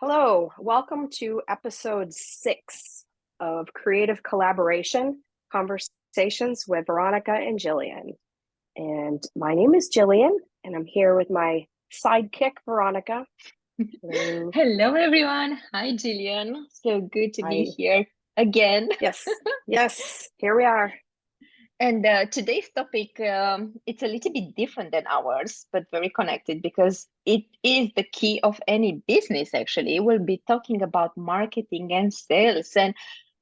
Hello, welcome to episode 6 of Creative Collaboration Conversations with Veronica and Jillian. And my name is Jillian, and I'm here with my sidekick, Veronica. Hello. Hello, everyone. Hi, Jillian. So good to be here again. Yes, here we are. And today's topic, it's a little bit different than ours, but very connected because it is the key of any business, actually. We'll be talking about marketing and sales and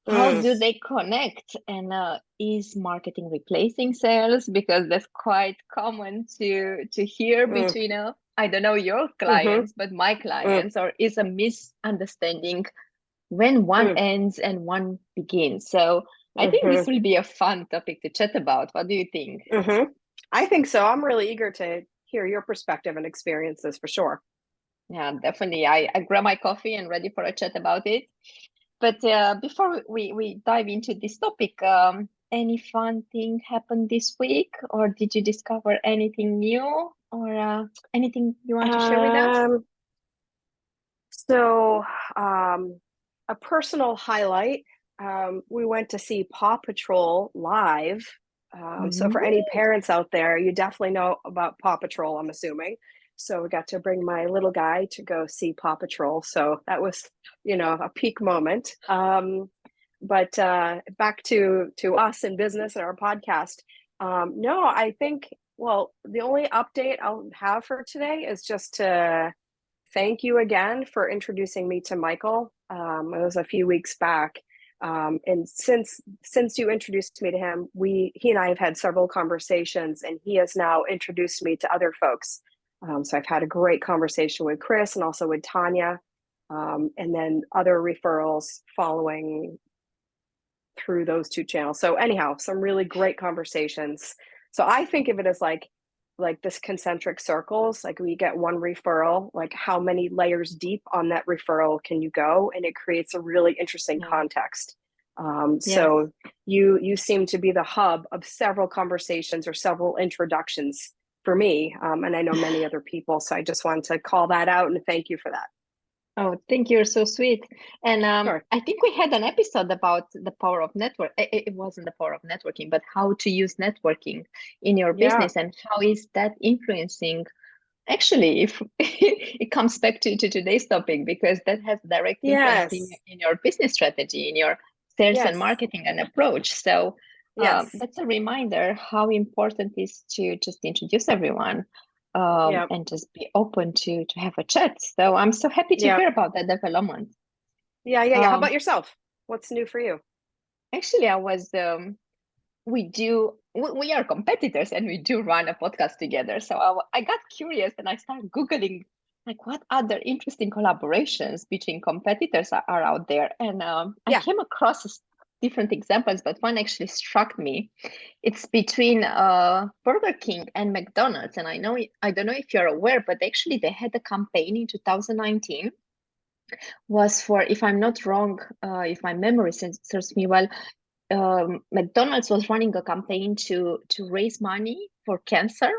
how do they connect? And is marketing replacing sales? Because that's quite common to hear between, I don't know, your clients, but my clients, or is a misunderstanding when one ends and one begins. So I think this will be a fun topic to chat about. What do you think? I think so. I'm really eager to hear your perspective and experiences for sure. Yeah, definitely. I grab my coffee and ready for a chat about it. But before we dive into this topic, any fun thing happened this week, or did you discover anything new, or anything you want to share with us? So, a personal highlight, we went to see Paw Patrol live. So for any parents out there, you definitely know about Paw Patrol, I'm assuming. So we got to bring my little guy to go see Paw Patrol. So that was, a peak moment. But back to us in business and our podcast. No, I think, well, the only update I'll have for today is just to thank you again for introducing me to Michael. It was a few weeks back. And since you introduced me to him, he and I have had several conversations, and he has now introduced me to other folks. So I've had a great conversation with Chris and also with Tanya, and then other referrals following through those two channels. So anyhow, some really great conversations. So I think of it as like this concentric circles, like we get one referral, like how many layers deep on that referral can you go? And it creates a really interesting context. So you seem to be the hub of several conversations or several introductions for me. And I know many other people. So I just wanted to call that out and thank you for that. Oh, thank you. You're so sweet. And Sure. I think we had an episode about the power of network. It wasn't the power of networking, but how to use networking in your business and how is that influencing. Actually, if it comes back to today's topic, because that has direct influence in your business strategy, in your sales and marketing and approach. So that's a reminder how important it is to just introduce everyone. And just be open to have a chat. So I'm so happy to hear about that development. Yeah. How about yourself? What's new for you? Actually, I was we are competitors and we do run a podcast together. So I got curious and I started Googling like what other interesting collaborations between competitors are out there. And I came across different examples, but one actually struck me. It's between Burger King and McDonald's. And I don't know if you're aware, but actually they had a campaign in 2019 was for, if I'm not wrong, if my memory serves me well, McDonald's was running a campaign to raise money for cancer.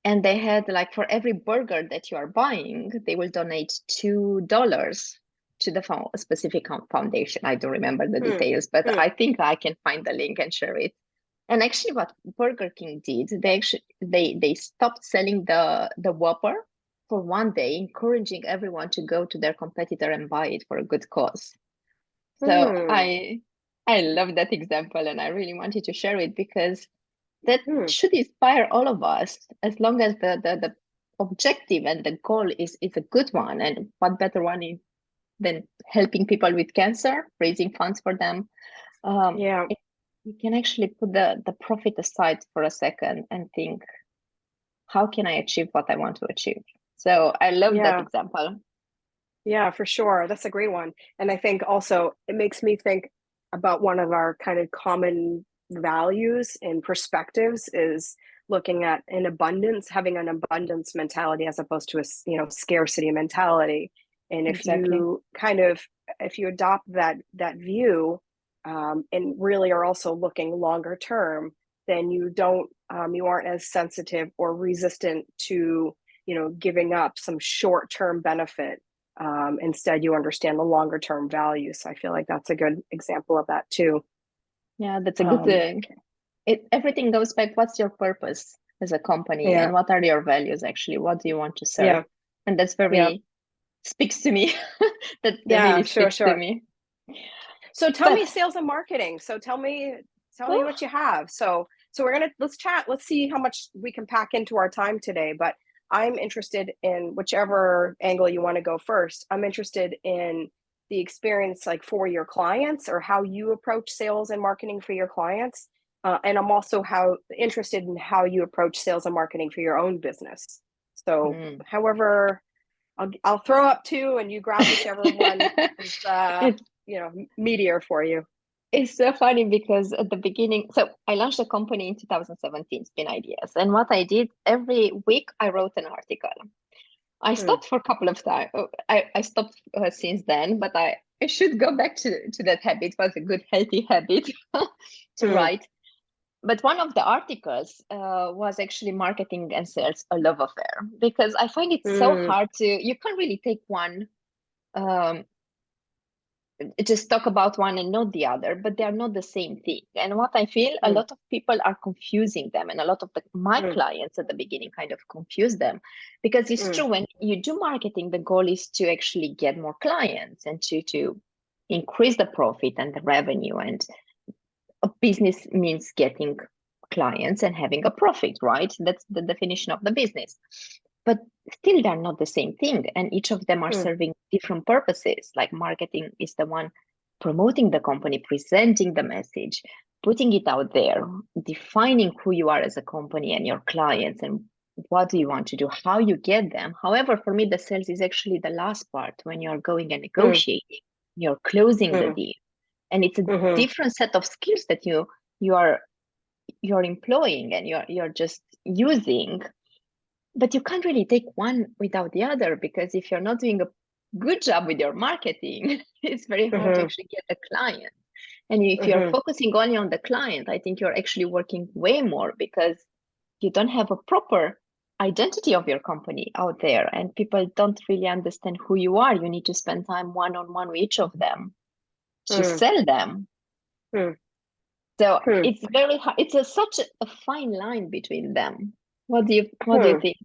And they had like for every burger that you are buying, they will donate $2 to the specific foundation. I don't remember the details, but I think I can find the link and share it. And actually what Burger King did, they stopped selling the Whopper for one day, encouraging everyone to go to their competitor and buy it for a good cause. So I love that example and I really wanted to share it because that should inspire all of us, as long as the objective and the goal is a good one. And what better one than helping people with cancer, raising funds for them. You can actually put the profit aside for a second and think, how can I achieve what I want to achieve? So I love that example. Yeah, for sure. That's a great one. And I think also it makes me think about one of our kind of common values and perspectives is looking at an abundance, having an abundance mentality as opposed to a scarcity mentality. And if you adopt that view and really are also looking longer term, then you aren't as sensitive or resistant to giving up some short-term benefit Instead, you understand the longer term value. So I feel like that's a good example of that too. Yeah, that's a good thing. Everything goes back. What's your purpose as a company, Yeah. and what are your values actually? What do you want to serve? Yeah. And that's Yeah. very speaks to me. That Yeah. really Sure. speaks to Sure. me. So tell me But sales and marketing. So tell me oh, what you have. So let's chat. Let's see how much we can pack into our time today. But I'm interested in whichever angle you want to go first. I'm interested in the experience like for your clients or how you approach sales and marketing for your clients. And I'm also interested in how you approach sales and marketing for your own business. So mm. however, I'll throw up two and you grab whichever one is It's meatier for you. It's so funny because at the beginning, so I launched a company in 2017, Spin Ideas. And what I did every week, I wrote an article. I Mm, stopped for a couple of times. I stopped since then, but I should go back to that habit. It was a good, healthy habit to mm, write. But one of the articles was actually marketing and sales, a love affair, because I find it so mm, hard you can't really take one um, just talk about one and not the other, but they are not the same thing. And what I feel, a mm, lot of people are confusing them, and a lot of my mm, clients at the beginning kind of confuse them, because it's mm, true, when you do marketing, the goal is to actually get more clients and to increase the profit and the revenue. And a business means getting clients and having a profit, right? That's the definition of the business. But still, they're not the same thing. And each of them are mm, serving different purposes. Like marketing is the one promoting the company, presenting the message, putting it out there, defining who you are as a company and your clients and what do you want to do, how you get them. However, for me, the sales is actually the last part when you're going and mm, negotiating, you're closing the mm, deal. And it's a mhm, different set of skills that you are you're employing and you're just using, but you can't really take one without the other, because if you're not doing a good job with your marketing, it's very hard to mhm, actually get a client. And if you're mhm, focusing only on the client, I think you're actually working way more, because you don't have a proper identity of your company out there, and people don't really understand who you are. You need to spend time one on one with each of them to mm, sell them. mm, So mm, it's very hard. It's such a fine line between them. What do you mm. think?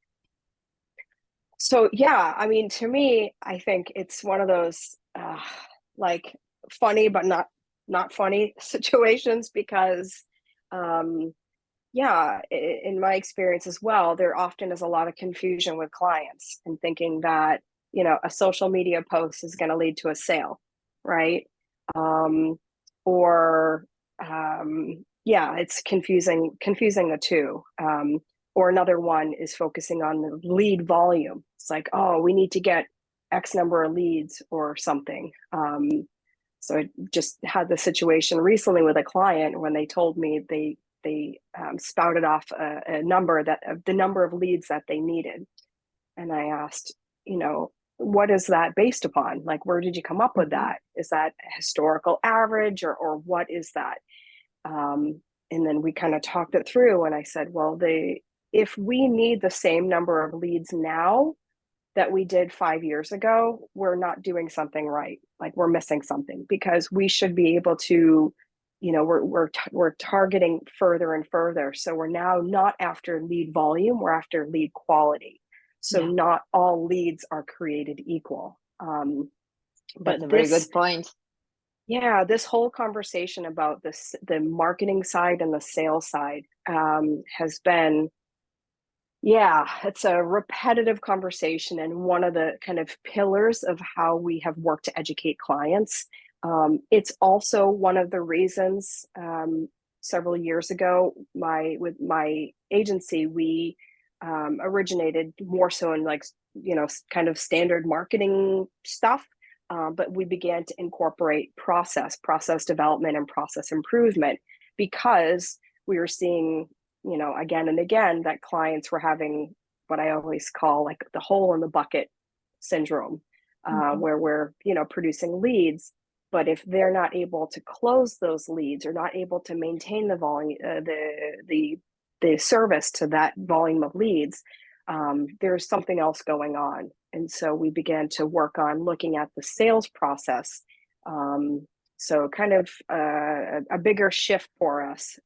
So yeah, I mean, to me, I think it's one of those like funny but not funny situations because um, yeah, in my experience as well, there often is a lot of confusion with clients and thinking that, a social media post is going to lead to a sale, right? Um, or yeah, it's confusing the two. Or another one is focusing on the lead volume. It's like, oh, we need to get X number of leads or something. So I just had the situation recently with a client when they told me they spouted off a number that the number of leads that they needed, and I asked, what is that based upon? Like, where did you come up with Mhm. that? Is that a historical average, or what is that? And then we kind of talked it through, and I said, well, if we need the same number of leads now that we did 5 years ago, we're not doing something right. Like we're missing something, because we should be able to, we're targeting further and further. So we're now not after lead volume, we're after lead quality. So Yeah, not all leads are created equal. But that's a very this, good point. yeah, this whole conversation about the marketing side and the sales side has been, yeah, it's a repetitive conversation and one of the kind of pillars of how we have worked to educate clients. It's also one of the reasons several years ago, with my agency, we originated more so in like, kind of standard marketing stuff. But we began to incorporate process development and process improvement because we were seeing, again and again, that clients were having what I always call like the hole in the bucket syndrome, Mhm. where we're, producing leads, but if they're not able to close those leads or not able to maintain the volume, the service to that volume of leads, there's something else going on. And so we began to work on looking at the sales process. So kind of a bigger shift for us,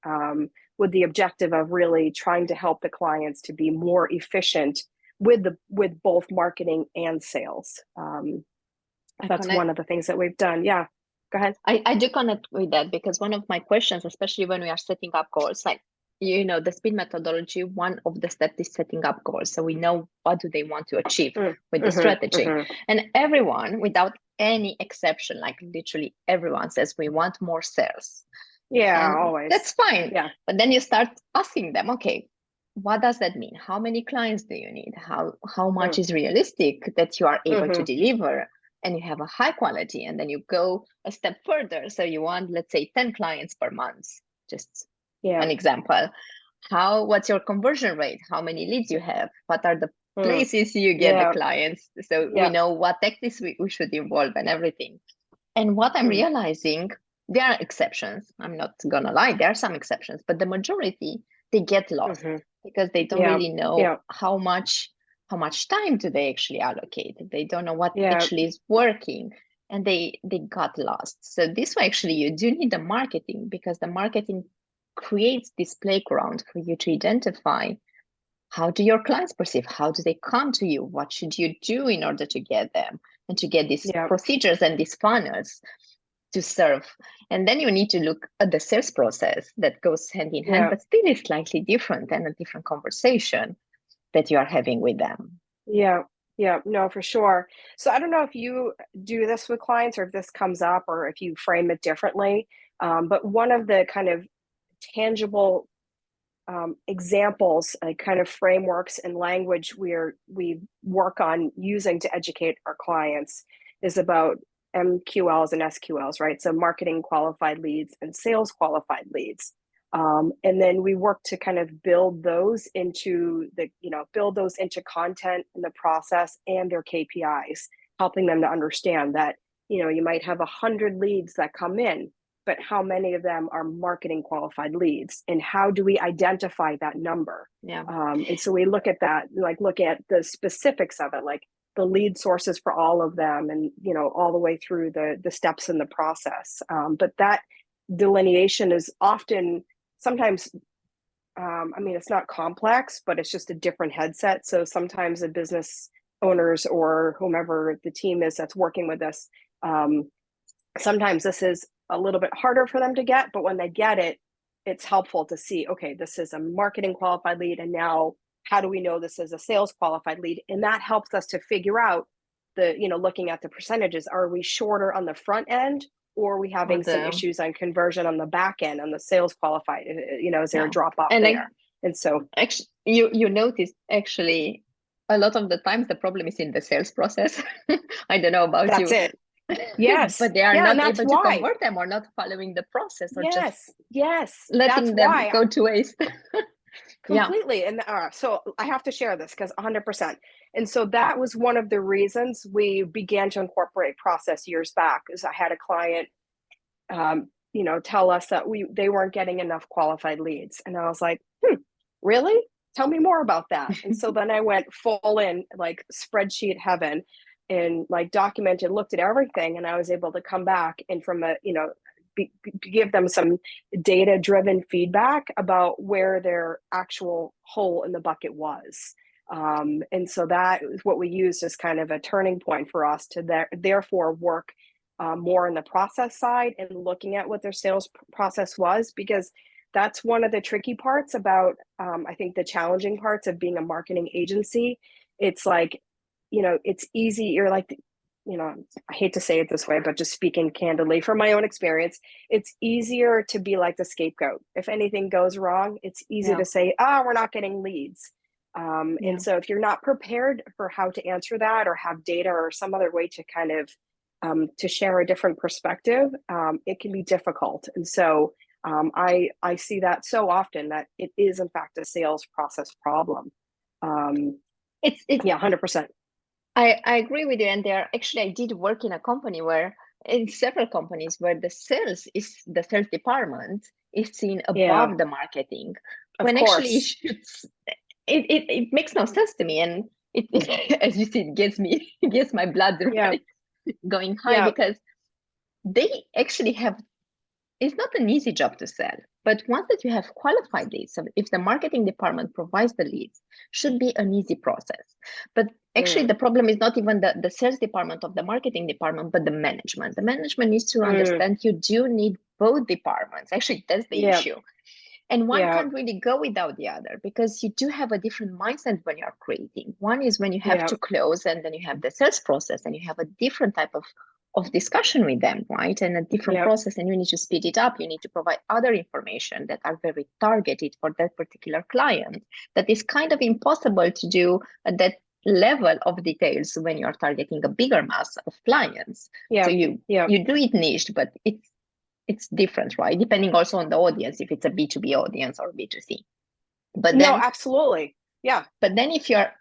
with the objective of really trying to help the clients to be more efficient with both marketing and sales. That's one of the things that we've done. Yeah, go ahead. I do connect with that, because one of my questions, especially when we are setting up goals, like, the SPID methodology, one of the steps is setting up goals. So we know what do they want to achieve with the strategy. And everyone, without any exception, like literally everyone says, we want more sales. Yeah, and always. That's fine. Yeah. But then you start asking them, okay, what does that mean? How many clients do you need? How much is realistic that you are able to deliver? And you have a high quality, and then you go a step further. So you want, let's say, 10 clients per month, just an example. What's your conversion rate? How many leads you have? What are the places you get the clients? So we know what tactics we should involve and everything. And what I'm realizing, there are exceptions. I'm not gonna lie, there are some exceptions, but the majority, they get lost because they don't really know how much time do they actually allocate. They don't know what actually is working, and they got lost. So this way, actually, you do need the marketing, because the marketing creates this playground for you to identify how do your clients perceive, how do they come to you, what should you do in order to get them, and to get these procedures and these funnels to serve. And then you need to look at the sales process that goes hand in hand, but still is slightly different and a different conversation that you are having with them. Yeah, no, for sure. So I don't know if you do this with clients or if this comes up or if you frame it differently. But one of the kind of tangible examples, kind of frameworks and language we work on using to educate our clients is about MQLs and SQLs, right? So marketing qualified leads and sales qualified leads. And then we work to kind of build those into content in the process and their KPIs, helping them to understand that, you might have 100 leads that come in, but how many of them are marketing qualified leads, and how do we identify that number? And so we look at that, like look at the specifics of it, like the lead sources for all of them, and all the way through the steps in the process. But that delineation is often sometimes it's not complex, but it's just a different headset. So sometimes the business owners or whomever the team is that's working with us, sometimes this is a little bit harder for them to get, but when they get it, it's helpful to see, okay, this is a marketing qualified lead, and now how do we know this is a sales qualified lead? And that helps us to figure out looking at the percentages. Are we shorter on the front end, or are we having some issues on conversion on the back end on the sales qualified? Is there a drop off there? And so actually, you notice actually a lot of the times the problem is in the sales process. I don't know about you. That's it. Yes. But they are not able to convert them, or not following the process, or just letting them go to waste. Completely. And so I have to share this because 100%. And so that was one of the reasons we began to incorporate process years back, is I had a client, tell us that they weren't getting enough qualified leads. And I was like, really? Tell me more about that. And so then I went full in, like spreadsheet heaven, and like documented, looked at everything. And I was able to come back and from give them some data-driven feedback about where their actual hole in the bucket was. And so that is what we used as kind of a turning point for us to therefore work more in the process side and looking at what their sales process was, because that's one of the tricky parts about, I think the challenging parts of being a marketing agency. It's like, it's easy. You're like, I hate to say it this way, but just speaking candidly from my own experience, it's easier to be like the scapegoat. If anything goes wrong, it's easy to say, we're not getting leads. And so if you're not prepared for how to answer that, or have data or some other way to kind of to share a different perspective, it can be difficult. And so I see that so often, that it is in fact a sales process problem. It's 100%. I agree with you. And I did work in a company in several companies where the sales department is seen above the marketing. When actually it makes no sense to me. And as you see, it gets my blood Yeah. right going high, Yeah. because they actually have, it's not an easy job to sell, but once that you have qualified leads, so if the marketing department provides the leads, should be an easy process. But actually the problem is not even the sales department of the marketing department, but the management. The management needs to understand you do need both departments. Actually, that's the Yeah. issue. And one Yeah. can't really go without the other, because you do have a different mindset when you're creating. One is when you have Yeah. to close, and then you have the sales process, and you have a different type of discussion with them, right? And a different Yeah. process, and you need to speed it up. You need to provide other information that are very targeted for that particular client. That is kind of impossible to do at that level of details when you're targeting a bigger mass of clients. Yeah. So you do it niche, but it's different, right? Depending also on the audience, if it's a B2B audience or B2C. But No, then, absolutely. Yeah. but then if you're,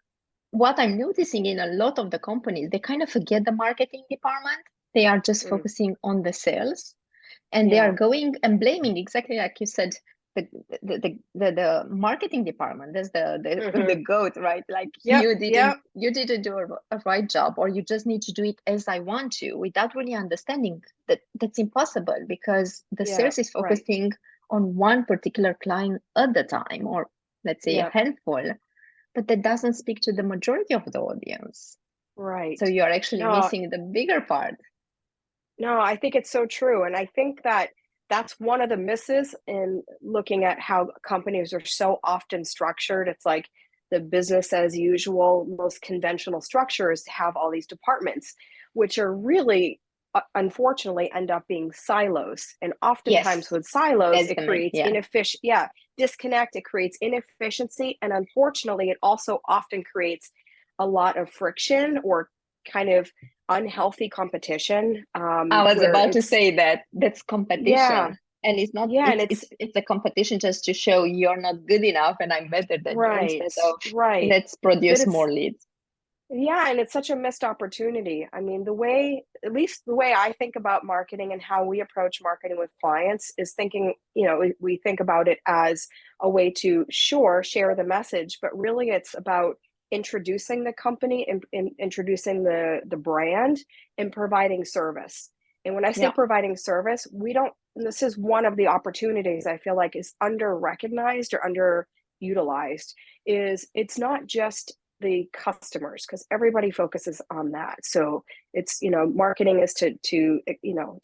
what I'm noticing in a lot of the companies, they kind of forget the marketing department. They are just focusing on the sales, and they are going and blaming, exactly like you said, the marketing department. That's the goat, right? Like you didn't do a right job, or you just need to do it as I want to, without really understanding that that's impossible, because the sales is focusing on one particular client at the time, or let's say a handful, but that doesn't speak to the majority of the audience. Right. So you are actually missing the bigger part. No, I think it's so true. And I think that that's one of the misses in looking at how companies are so often structured. It's like the business as usual, most conventional structure is to have all these departments, which are really, unfortunately, end up being silos. And oftentimes with silos, it creates disconnect, it creates inefficiency. And unfortunately, it also often creates a lot of friction or kind of unhealthy competition. I was about to say that's competition, and it's not. And It's a competition just to show you're not good enough and I'm better than you, instead of let's produce more leads. Yeah, and it's such a missed opportunity. I mean, at least the way I think about marketing and how we approach marketing with clients is thinking, we think about it as a way to share the message, but really it's about introducing the company and introducing the brand and providing service. And when I say providing service, this is one of the opportunities I feel like is under recognized or underutilized, is it's not just the customers, because everybody focuses on that. So it's, marketing is to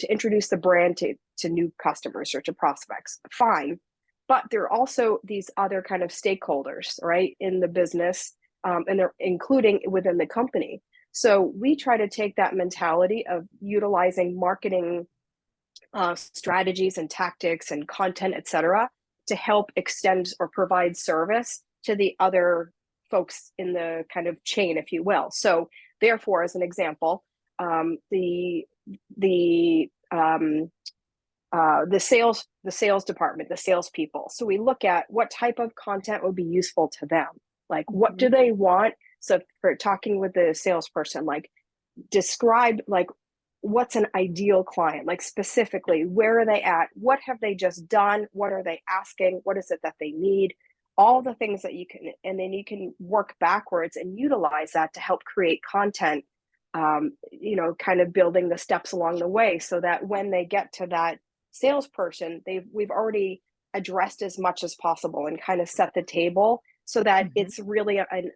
introduce the brand to new customers or to prospects. Fine. But there are also these other kind of stakeholders, right, in the business, and they're including within the company. So we try to take that mentality of utilizing marketing strategies and tactics and content, etc., to help extend or provide service to the other folks in the kind of chain, if you will. So therefore, as an example, the sales department, the salespeople. So we look at what type of content would be useful to them. Like, what do they want? So for talking with the salesperson, like, describe like what's an ideal client, like specifically where are they at, what have they just done, what are they asking, what is it that they need, all the things that you can, and then you can work backwards and utilize that to help create content, kind of building the steps along the way, so that when they get to that salesperson, we've already addressed as much as possible and kind of set the table so that it's really an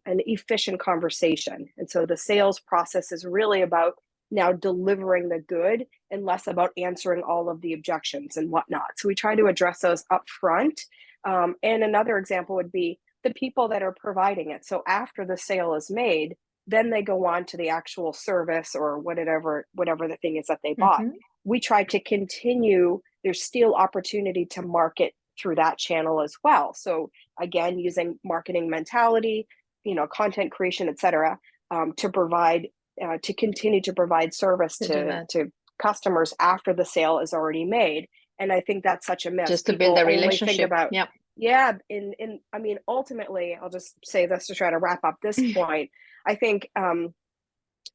efficient conversation. And so the sales process is really about now delivering the good and less about answering all of the objections and whatnot. So we try to address those up front. And another example would be the people that are providing it. So after the sale is made, then they go on to the actual service or whatever the thing is that they bought. We try to continue, there's still opportunity to market through that channel as well. So again, using marketing mentality, content creation, etc., to provide, to continue to provide service to customers after the sale is already made. And I think that's such a miss. Just to build a relationship. I mean, ultimately, I'll just say this to try to wrap up this point. I think,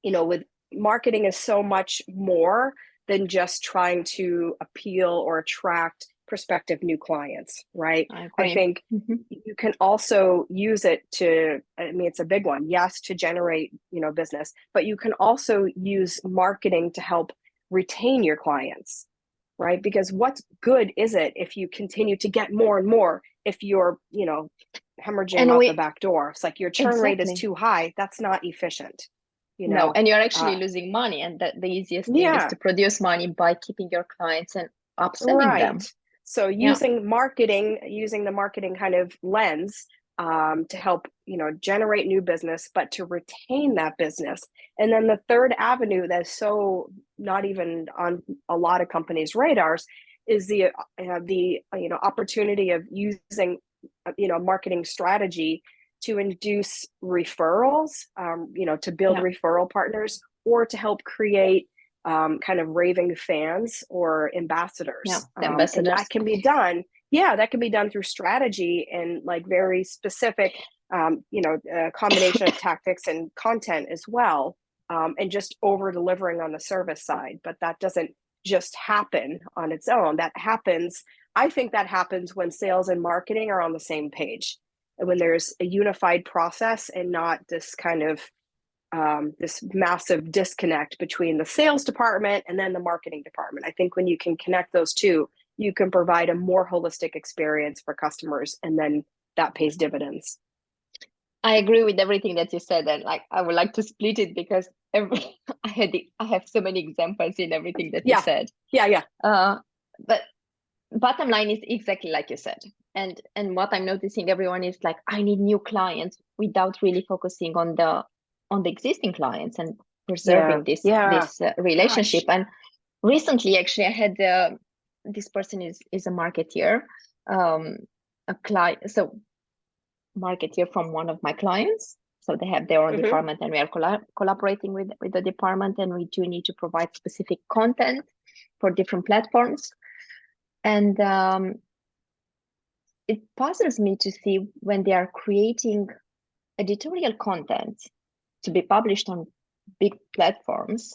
with marketing is so much more than just trying to appeal or attract prospective new clients, right? I I agree. think you can also use it to, I mean, it's a big one, yes, to generate, business, but you can also use marketing to help retain your clients, right? Because what good is it if you continue to get more and more if you're, hemorrhaging them out the back door? It's like your churn rate is too high. That's not efficient. No, and you're actually losing money. And the easiest thing is to produce money by keeping your clients and upselling them. So using the marketing kind of lens to help, generate new business, but to retain that business. And then the third avenue that's so not even on a lot of companies' radars is the opportunity of using, marketing strategy to induce referrals, to build referral partners, or to help create kind of raving fans or ambassadors. And that can be done. That can be done through strategy and like very specific, combination of tactics and content as well, and just over delivering on the service side. But that doesn't just happen on its own. I think that happens when sales and marketing are on the same page, and when there's a unified process and not this kind of this massive disconnect between the sales department and then the marketing department. I think when you can connect those two, you can provide a more holistic experience for customers, and then that pays dividends. I agree with everything that you said, and like I would like to split it because I have so many examples in everything that you said. But bottom line is exactly like you said, and what I'm noticing, everyone is like, I need new clients, without really focusing on the existing clients and preserving this relationship. And recently, actually, I had this person is a marketeer, a client, so marketeer from one of my clients. So they have their own department, and we are collaborating with the department, and we do need to provide specific content for different platforms. And it puzzles me to see when they are creating editorial content to be published on big platforms,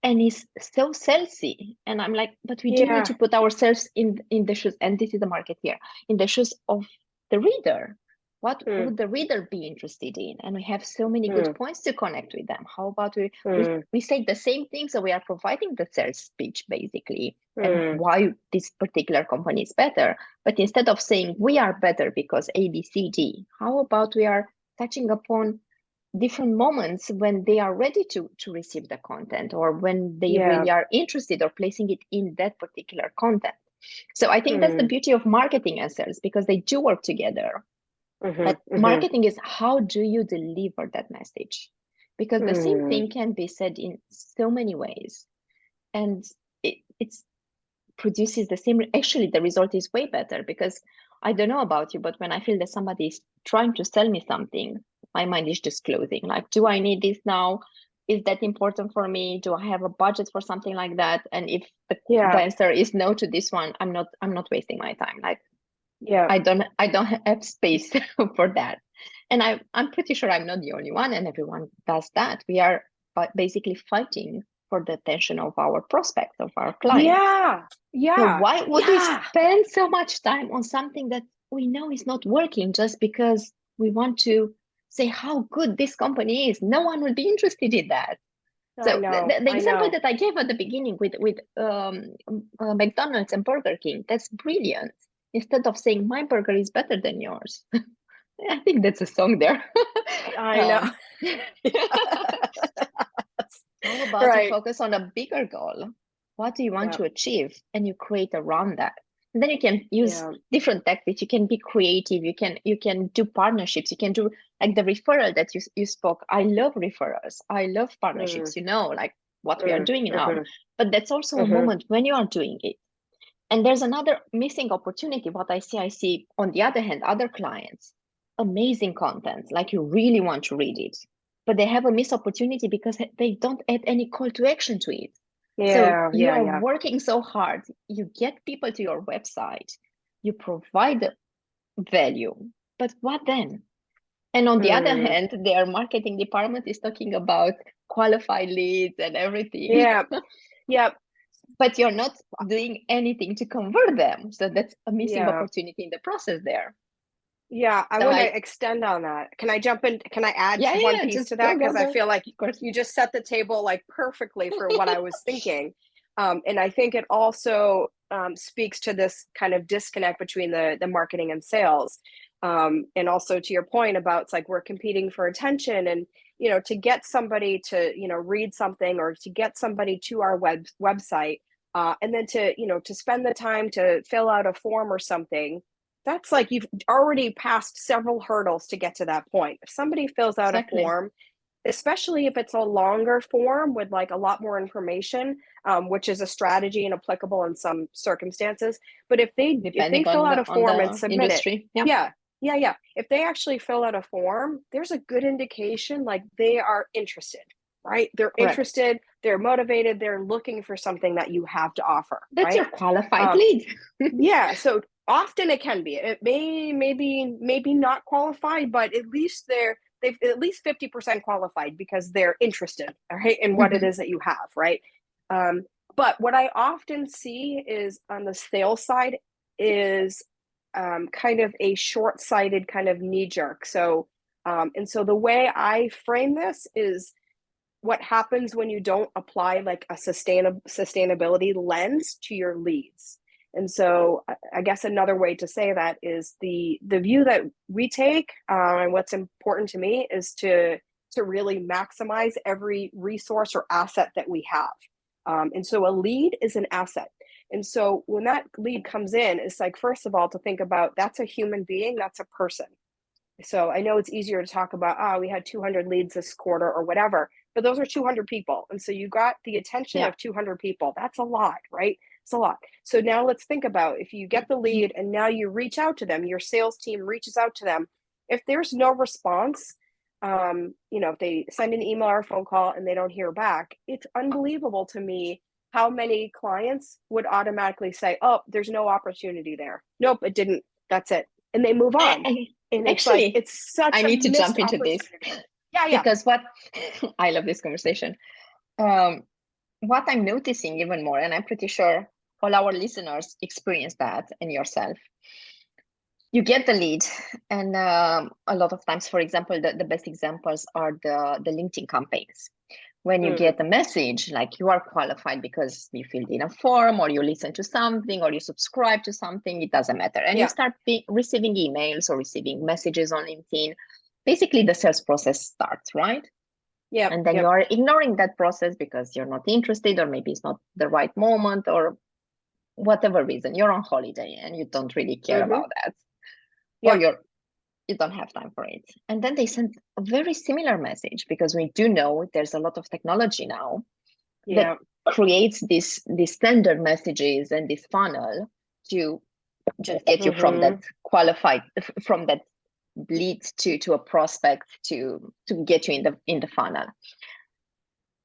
and it's so salesy. And I'm like, but we do need to put ourselves in the shoes, and this is the marketeer, in the shoes of the reader. What would the reader be interested in? And we have so many good points to connect with them. How about we say the same thing, so we are providing the sales speech basically, and why this particular company is better. But instead of saying we are better because A, B, C, D, how about we are touching upon different moments when they are ready to receive the content, or when they really are interested, or placing it in that particular content. So I think that's the beauty of marketing and sales, because they do work together. But marketing is, how do you deliver that message? Because the same thing can be said in so many ways, and it produces the same. Actually, the result is way better, because I don't know about you, but when I feel that somebody is trying to sell me something, my mind is just closing. Like, do I need this now? Is that important for me? Do I have a budget for something like that? And if the answer is no to this one, I'm not wasting my time. Like, I don't have space for that. And I'm pretty sure I'm not the only one, and everyone does that. We are basically fighting for the attention of our prospects, of our clients. So why would we spend so much time on something that we know is not working, just because we want to say how good this company is? No one will be interested in that. So the example that I gave at the beginning with McDonald's and Burger King, that's brilliant. Instead of saying my burger is better than yours, I think that's a song there. I know. How about to focus on a bigger goal? What do you want to achieve? And you create around that. And then you can use different tactics. You can be creative. You can do partnerships. You can do like the referral that you spoke. I love referrals. I love partnerships, like what we are doing now. But that's also a moment when you are doing it. And there's another missing opportunity. What I see on the other hand, other clients, amazing content, like you really want to read it, but they have a missed opportunity because they don't add any call to action to it. So you're working so hard, you get people to your website, you provide value, but what then? And on the other hand, their marketing department is talking about qualified leads and everything. but you're not doing anything to convert them. So that's a missing Yeah. opportunity in the process there. Yeah, I So want to extend on that. Can I jump in? Can I add one piece just to that? Because I go. feel like Of course. you just set the table like perfectly for what I was thinking. And I think it also speaks to this kind of disconnect between the marketing and sales. And also to your point about it's like we're competing for attention, and to get somebody to read something, or to get somebody to our website, and then to spend the time to fill out a form or something. That's like you've already passed several hurdles to get to that point. If somebody fills out a form, especially if it's a longer form with like a lot more information, which is a strategy and applicable in some circumstances. But if they Depending fill on out a form and the submit it, industry. yeah. If they actually fill out a form, there's a good indication like they are interested, right? They're Correct. interested, they're motivated, they're looking for something that you have to offer. That's right? your qualified lead. Yeah. So often it can be. It maybe not qualified, but at least they've at least 50% qualified because they're interested, right, in what it is that you have, right? But what I often see is on the sales side is kind of a short-sighted kind of knee-jerk. So and so the way I frame this is what happens when you don't apply like a sustainability lens to your leads. And so I guess another way to say that is the view that we take, and what's important to me is to really maximize every resource or asset that we have. And so a lead is an asset. And so when that lead comes in, it's like, first of all, to think about that's a human being, that's a person. So I know it's easier to talk about, we had 200 leads this quarter or whatever, but those are 200 people. And so you got the attention of 200 people. That's a lot, right? It's a lot. So now let's think about if you get the lead and now you reach out to them, your sales team reaches out to them. If there's no response, if they send an email or a phone call and they don't hear back, it's unbelievable to me how many clients would automatically say, oh, there's no opportunity there. Nope, it didn't. That's it. And they move on. And it's Actually, like, it's such I need to jump into this. Yeah. Because what I love this conversation. What I'm noticing even more, and I'm pretty sure all our listeners experience that and yourself. You get the lead, and a lot of times, for example, the best examples are the LinkedIn campaigns. When you get a message like you are qualified because you filled in a form, or you listen to something, or you subscribe to something, it doesn't matter. And you start receiving emails or receiving messages on LinkedIn. Basically, the sales process starts, right? Yeah. And then you are ignoring that process because you're not interested, or maybe it's not the right moment, or whatever reason. You're on holiday and you don't really care about that. Or you don't have time for it. And then they send a very similar message, because we do know there's a lot of technology now that creates these standard messages and this funnel to just get you from that qualified, from that lead to a prospect, to get you in the funnel.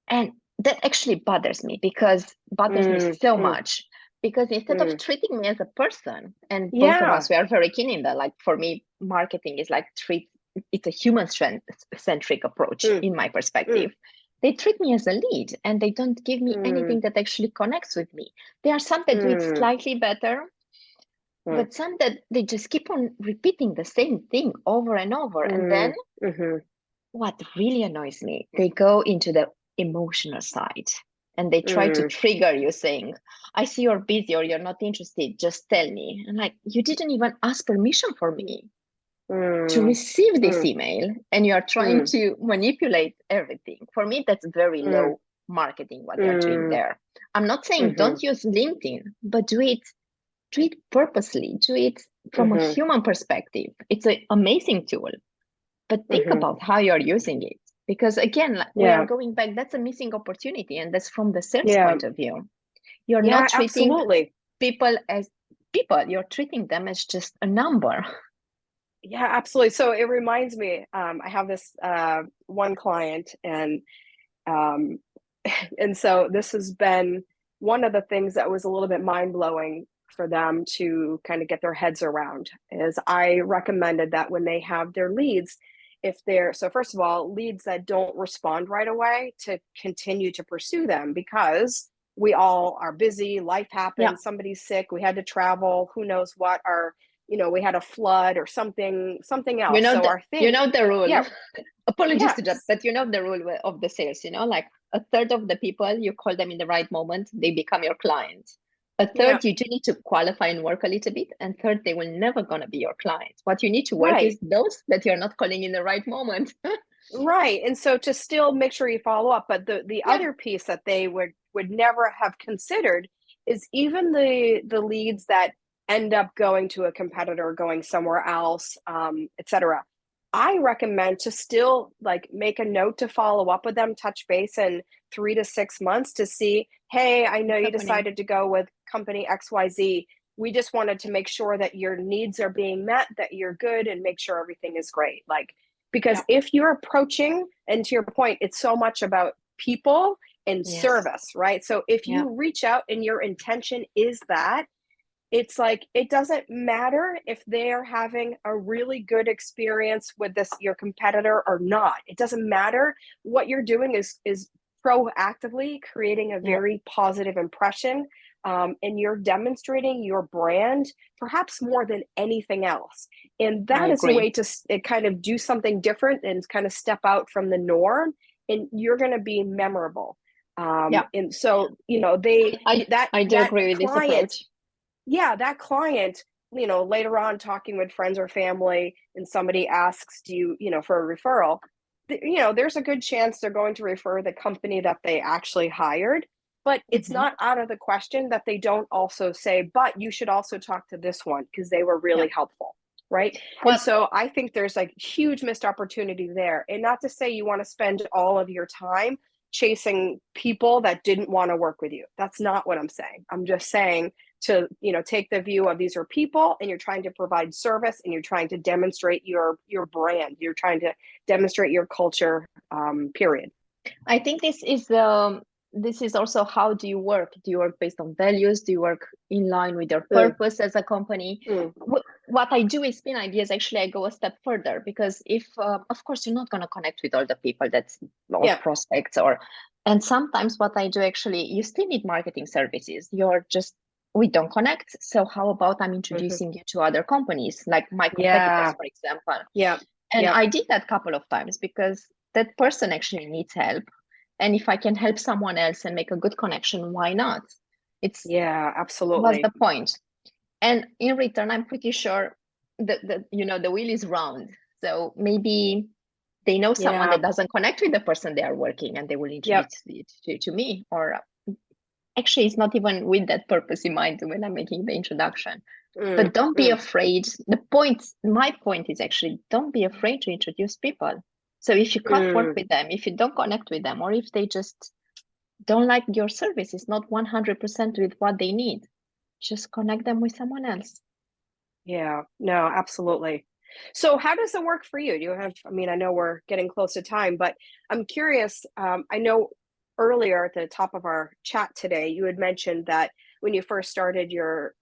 And that actually bothers me so much, because instead of treating me as a person, and both of us, we are very keen in that. Like for me, marketing is like it's a human centric approach in my perspective. They treat me as a lead, and they don't give me anything that actually connects with me. There are some that do it slightly better, but some that they just keep on repeating the same thing over and over. And then what really annoys me, they go into the emotional side, and they try to trigger you, saying, I see you're busy, or you're not interested, just tell me. And like, you didn't even ask permission for me to receive this email, and you're trying to manipulate everything. For me, that's very low marketing, what they're doing there. I'm not saying don't use LinkedIn, but do it purposely, do it from a human perspective. It's an amazing tool, but think about how you're using it. Because again, we are going back, that's a missing opportunity, and that's from the sales point of view. You're not treating people as people, you're treating them as just a number. Yeah, absolutely. So it reminds me, I have this one client, and so this has been one of the things that was a little bit mind-blowing for them to kind of get their heads around, is I recommended that when they have their leads, so first of all, leads that don't respond right away, to continue to pursue them, because we all are busy, life happens, Yeah. somebody's sick, we had to travel, who knows what, our, we had a flood or something else. So our thing, the rule. yeah, Apologies yeah, to that, but the rule of the sales, like a third of the people, you call them in the right moment, they become your client. A yeah, third, you do need to qualify and work a little bit. And third, they will never gonna be your client. What you need to work right. is those that you're not calling in the right moment. Right. And so to still make sure you follow up, but the Yeah. other piece that they would never have considered is even the leads that end up going to a competitor, going somewhere else, et cetera. I recommend to still like make a note to follow up with them, touch base in 3 to 6 months to see, hey, I know What's you happening? decided to go with company XYZ. We just wanted to make sure that your needs are being met, that you're good, and make sure everything is great. Like, because if you're approaching, and to your point, it's so much about people and Yes. service, right? So if Yeah. you reach out and your intention is that, it's like, it doesn't matter if they're having a really good experience with your competitor or not. It doesn't matter. What you're doing is proactively creating a Yeah. very positive impression, and you're demonstrating your brand perhaps more than anything else. And I that is a agree. way to kind of do something different and kind of step out from the norm, and you're going to be memorable. Yeah. And so, I do that agree with this client, approach. yeah, that client, later on talking with friends or family, and somebody asks, do you, for a referral, there's a good chance they're going to refer the company that they actually hired. But it's Mhm. not out of the question that they don't also say, but you should also talk to this one because they were Yeah. really helpful. Right. Well, And so I think there's like huge missed opportunity there. And not to say you want to spend all of your time chasing people that didn't want to work with you. That's not what I'm saying. I'm just saying to take the view of, these are people and you're trying to provide service and you're trying to demonstrate your brand, you're trying to demonstrate your culture, period. I think this is also, how do you work? Do you work based on values? Do you work in line with your Mm, purpose as a company? mm, What I do with spin ideas, actually, I go a step further, because if of course you're not going to connect with all the people or yeah. prospects, and sometimes what I do, actually, you still need marketing services. We don't connect. So how about I'm Mm-hmm. introducing you to other companies, like my competitors, Yeah. for example. Yeah. And Yeah. I did that a couple of times because that person actually needs help. And if I can help someone else and make a good connection, why not? It's Yeah. What's Absolutely. the point? And in return, I'm pretty sure that the wheel is round. So maybe they know someone Yeah. that doesn't connect with the person they are working, and they will Yep. introduce it to me. Or actually, it's not even with that purpose in mind when I'm making the introduction. Mm, But don't be mm, afraid. My point is, actually, don't be afraid to introduce people. So if you can't work mm. with them, if you don't connect with them, or if they just don't like your service, it's not 100% with what they need, just connect them with someone else. Yeah. No, absolutely. So how does it work for you? Do you have, I mean, I know we're getting close to time, but I'm curious. I know earlier at the top of our chat today, you had mentioned that when you first started your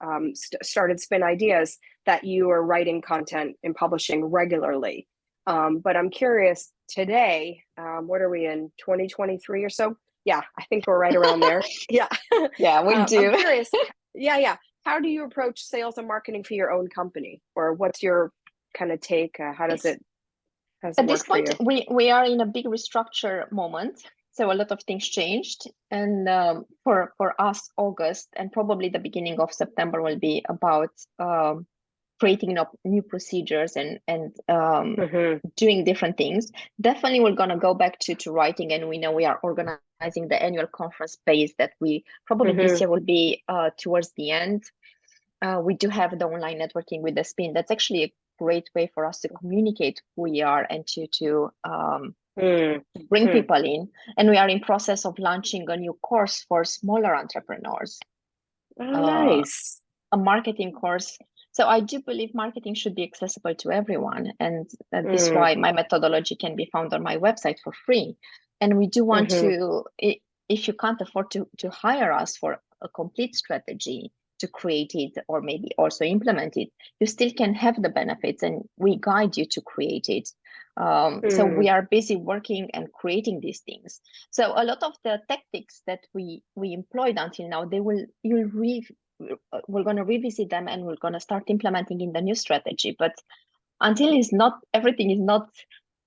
started Spin Ideas, that you were writing content and publishing regularly. But I'm curious today, what are we in, 2023 or so? Yeah, I think we're right around there. Yeah. Yeah, we I'm do. curious. Yeah, yeah. How do you approach sales and marketing for your own company, or what's your kind of take? How does It's it At this work for point, you? we are in a big restructure moment. So a lot of things changed. And for us, August and probably the beginning of September will be about creating new procedures and Mm-hmm. doing different things. Definitely, we're going to go back to writing, and we know we are organizing the annual conference phase that we probably this Mm-hmm. year will be towards the end. We do have the online networking with the spin. That's actually a great way for us to communicate who we are and to bring Mm-hmm. people in. And we are in process of launching a new course for smaller entrepreneurs, Oh, uh, nice. a marketing course. So I do believe marketing should be accessible to everyone, and this is Mm, why my methodology can be found on my website for free. And we do want mm-hmm. to, if you can't afford to hire us for a complete strategy, to create it or maybe also implement it, you still can have the benefits, and we guide you to create it. So we are busy working and creating these things. So a lot of the tactics that we employed until now, we're going to revisit them, and we're going to start implementing in the new strategy. But until everything is not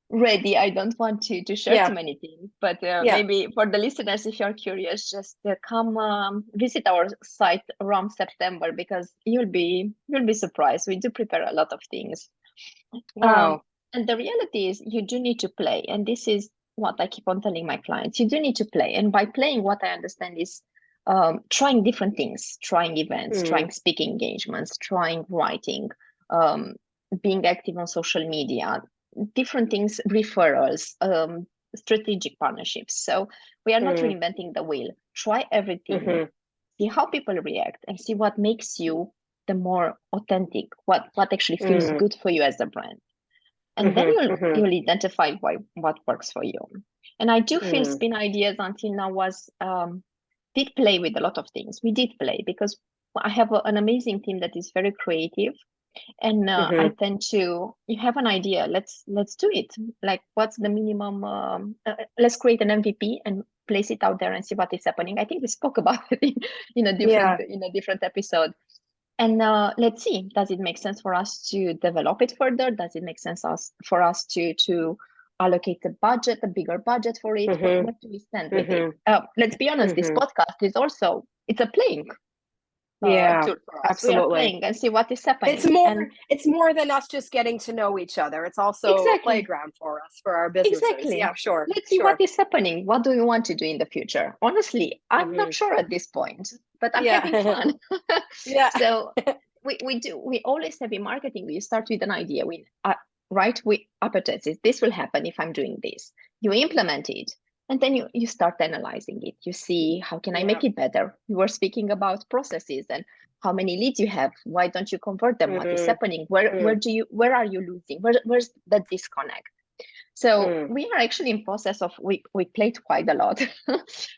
ready, I don't want to share too many things. But maybe for the listeners, if you're curious, just come visit our site around September, because you'll be surprised. We do prepare a lot of things. Wow. And the reality is, you do need to play, and this is what I keep on telling my clients. You do need to play, and by playing, what I understand is trying different things, trying events, trying speaking engagements, trying writing, being active on social media, different things, referrals, strategic partnerships. So we are not reinventing the wheel. Try everything, see how people react, and see what makes you the more authentic, what actually feels good for you as a brand. And then you'll identify what works for you. And I do feel Spin Ideas until now did play with a lot of things. We did play because I have an amazing team that is very creative. And I tend to, you have an idea, let's do it. Like, what's the minimum? Let's create an MVP and place it out there and see what is happening. I think we spoke about it in a different episode. And let's see, does it make sense for us to develop it further? Does it make sense for us to allocate a bigger budget for it? Where do we stand with it? Let's be honest, this podcast is also, it's a playing. Tool for us. Absolutely. We are playing and see what is happening. It's more than us just getting to know each other. It's also a playground for us, for our businesses. Exactly. Yeah, sure. Let's see what is happening. What do we want to do in the future? Honestly, I'm not sure at this point, but I'm having fun. So we always have in marketing, we start with an idea. We hypothesis, this will happen if I'm doing this. You implement it. And then you start analyzing it. You see, how can I make it better? We were speaking about processes and how many leads you have. Why don't you convert them? What is happening? Where are you losing? Where's the disconnect? So we are actually in process of, we played quite a lot.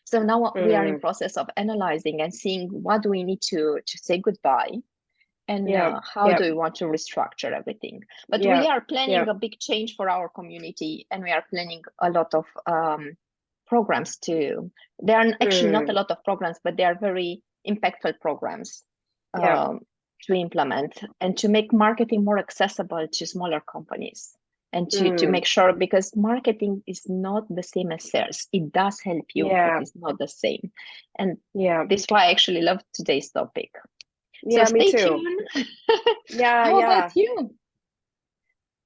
So now we are in process of analyzing and seeing what do we need to say goodbye, and how do we want to restructure everything. But we are planning a big change for our community, and we are planning a lot of programs too. There are actually not a lot of programs, but they are very impactful programs to implement and to make marketing more accessible to smaller companies, and to make sure, because marketing is not the same as sales. It does help you, but it's not the same. And this is why I actually love today's topic. So stay tuned. How about you?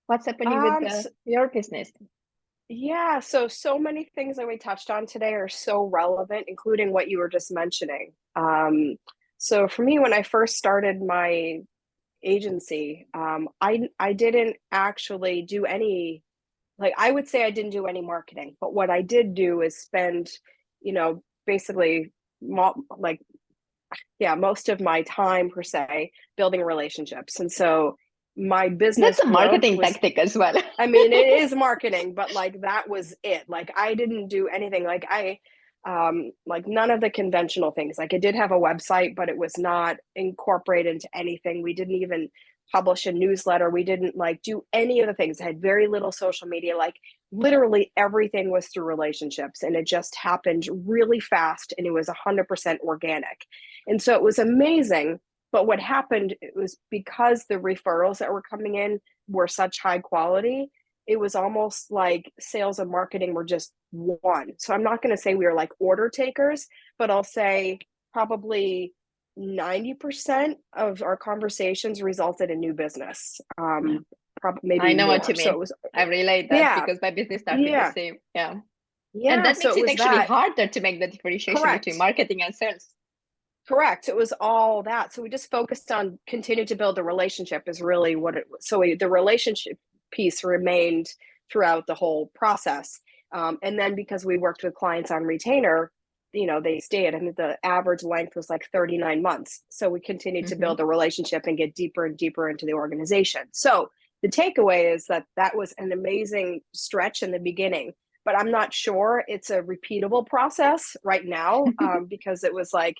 What's happening with your business? Yeah, so many things that we touched on today are so relevant, including what you were just mentioning. So for me, when I first started my agency, I didn't actually do any, like, I would say I didn't do any marketing, but what I did do is spend, basically most of my time, per se, building relationships. And so my business, that's a marketing tactic as well. I mean, it is marketing, but like, that was it. Like, I didn't do anything. Like, like none of the conventional things. Like, I did have a website, but it was not incorporated into anything. We didn't even publish a newsletter. We didn't like do any of the things. I had very little social media. Like, literally everything was through relationships, and it just happened really fast, and it was 100% organic. And so it was amazing. But what happened, it was because the referrals that were coming in were such high quality, it was almost like sales and marketing were just one. So I'm not going to say we were like order takers, but I'll say probably 90% of our conversations resulted in new business. Maybe I know more. What you mean. So it was, I relate that because my business started the same. Yeah. And that makes it actually harder to make the differentiation between marketing and sales. Correct. It was all that. So we just focused on continue to build the relationship is really what it was. So the relationship piece remained throughout the whole process. And then because we worked with clients on retainer, they stayed. I mean, the average length was like 39 months. So we continued to build a relationship and get deeper and deeper into the organization. So the takeaway is that was an amazing stretch in the beginning, but I'm not sure it's a repeatable process right now because it was like,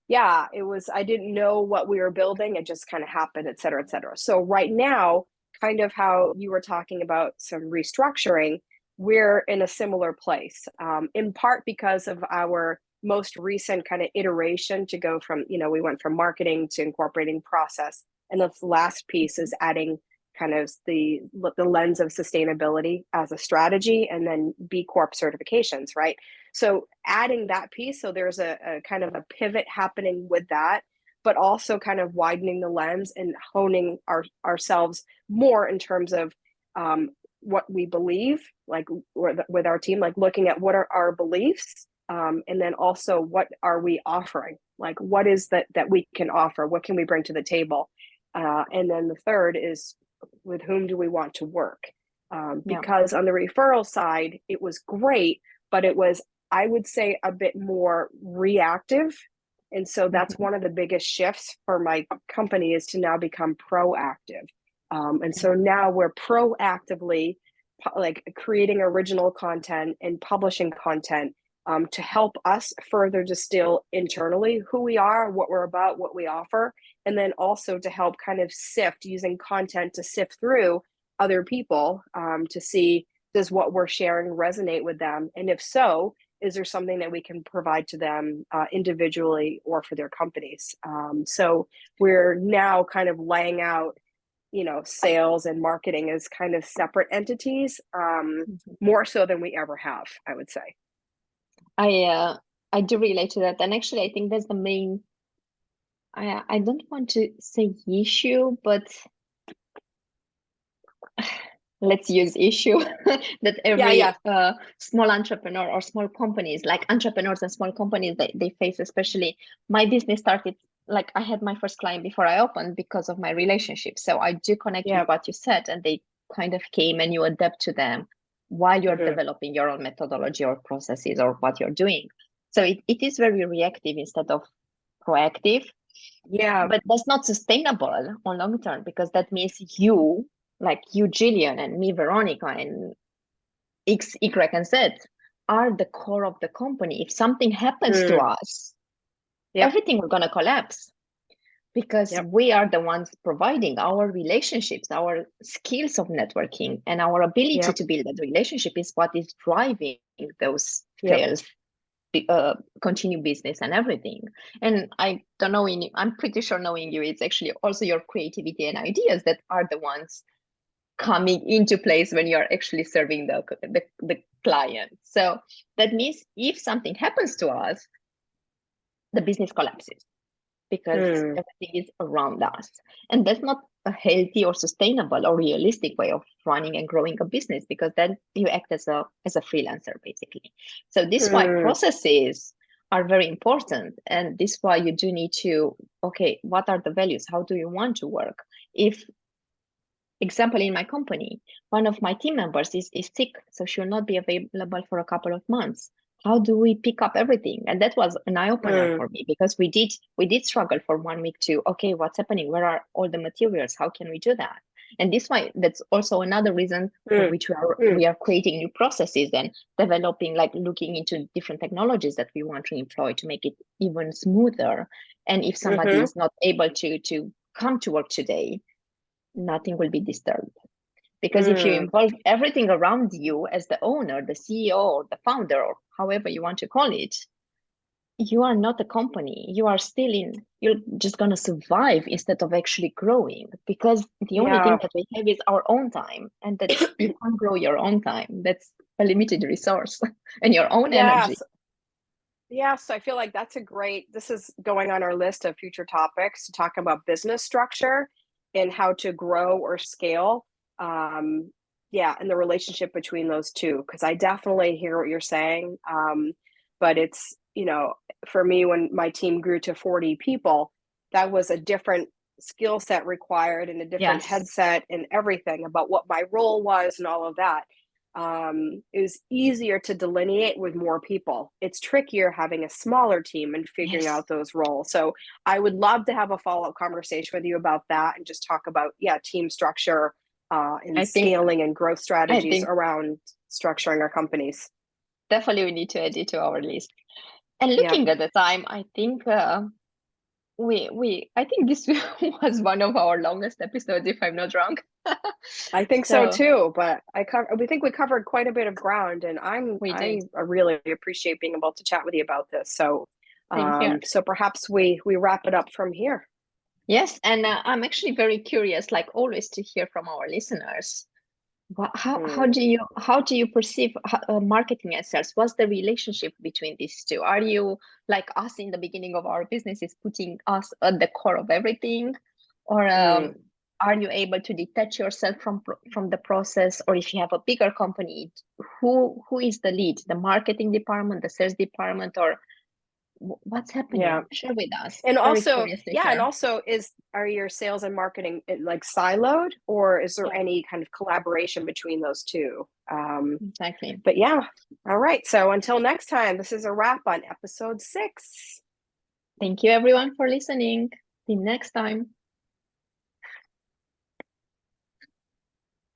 yeah, I didn't know what we were building. It just kind of happened, et cetera, et cetera. So right now, kind of how you were talking about some restructuring, we're in a similar place, in part because of our most recent kind of iteration to go from, we went from marketing to incorporating process. And the last piece is adding kind of the lens of sustainability as a strategy, and then B Corp certifications, right? So adding that piece, so there's a kind of a pivot happening with that, but also kind of widening the lens and honing ourselves more in terms of what we believe, like with our team, like looking at what are our beliefs, and then also what are we offering, like what is that we can offer, what can we bring to the table, and then the third is with whom do we want to work, because on the referral side it was great, but it was, I would say, a bit more reactive. And so that's one of the biggest shifts for my company, is to now become proactive. And so now we're proactively like creating original content and publishing content, to help us further distill internally who we are, what we're about, what we offer, and then also to help kind of sift, using content to sift through other people, to see, does what we're sharing resonate with them? And if so, is there something that we can provide to them individually or for their companies? So we're now kind of laying out, sales and marketing as kind of separate entities, more so than we ever have, I would say. I do relate to that, and actually, I think that's the main. I don't want to say issue, but let's use issue that every small entrepreneur or small companies, like entrepreneurs and small companies, they face. Especially my business started, like I had my first client before I opened because of my relationship. So I do connect with what you said, and they kind of came and you adapt to them while you're developing your own methodology or processes or what you're doing. So it is very reactive instead of proactive. Yeah. But that's not sustainable on long term, because that means you, like you, Jillian, and me, Veronica, and X, Y, and Z are the core of the company. If something happens to us, everything is going to collapse, because we are the ones providing our relationships, our skills of networking, and our ability to build that relationship is what is driving those sales, continue business and everything. And I don't know, I'm pretty sure, knowing you, it's actually also your creativity and ideas that are the ones coming into place when you're actually serving the client. So that means if something happens to us, the business collapses, because everything is around us. And that's not a healthy or sustainable or realistic way of running and growing a business, because then you act as a freelancer, basically. So this is why processes are very important. And this is why you do need to, okay, what are the values? How do you want to work? If, example, in my company, one of my team members is sick, so she will not be available for a couple of months. How do we pick up everything? And that was an eye-opener for me, because we did struggle for 1 week to, okay, what's happening? Where are all the materials? How can we do that? And this why that's also another reason for which we are creating new processes and developing, like looking into different technologies that we want to employ to make it even smoother. And if somebody is not able to come to work today, nothing will be disturbed. Because if you involve everything around you as the owner, the CEO, or the founder, or however you want to call it, you are not a company. You are still you're just going to survive instead of actually growing, because the only thing that we have is our own time, and that you can't grow your own time. That's a limited resource, and your own energy. Yeah, so I feel like this is going on our list of future topics, to talk about business structure and how to grow or scale. And the relationship between those two, because I definitely hear what you're saying. But it's, for me, when my team grew to 40 people, that was a different skill set required, and a different headset and everything about what my role was and all of that. It was easier to delineate with more people. It's trickier having a smaller team and figuring out those roles. So I would love to have a follow-up conversation with you about that, and just talk about team structure, and scaling and growth strategies around structuring our companies. Definitely we need to add it to our list. And looking at the time, I think I think this was one of our longest episodes, if I'm not wrong. I think so So too, but we think we covered quite a bit of ground, and we I did. really appreciate being able to chat with you about this. So Same here. so perhaps we wrap it up from here. Yes, and I'm actually very curious, like always, to hear from our listeners. How do you perceive marketing and sales? What's the relationship between these two? Are you like us in the beginning of our business is putting us at the core of everything, or are you able to detach yourself from the process? Or if you have a bigger company, who is the lead? The marketing department, the sales department, or what's happening? Share with us. And Very also, curious to and hear. also, are your sales and marketing like siloed, or is there Yeah, any kind of collaboration between those two? exactly. But yeah, all right. So until next time, this is a wrap on episode 6. Thank you everyone for listening. See you next time.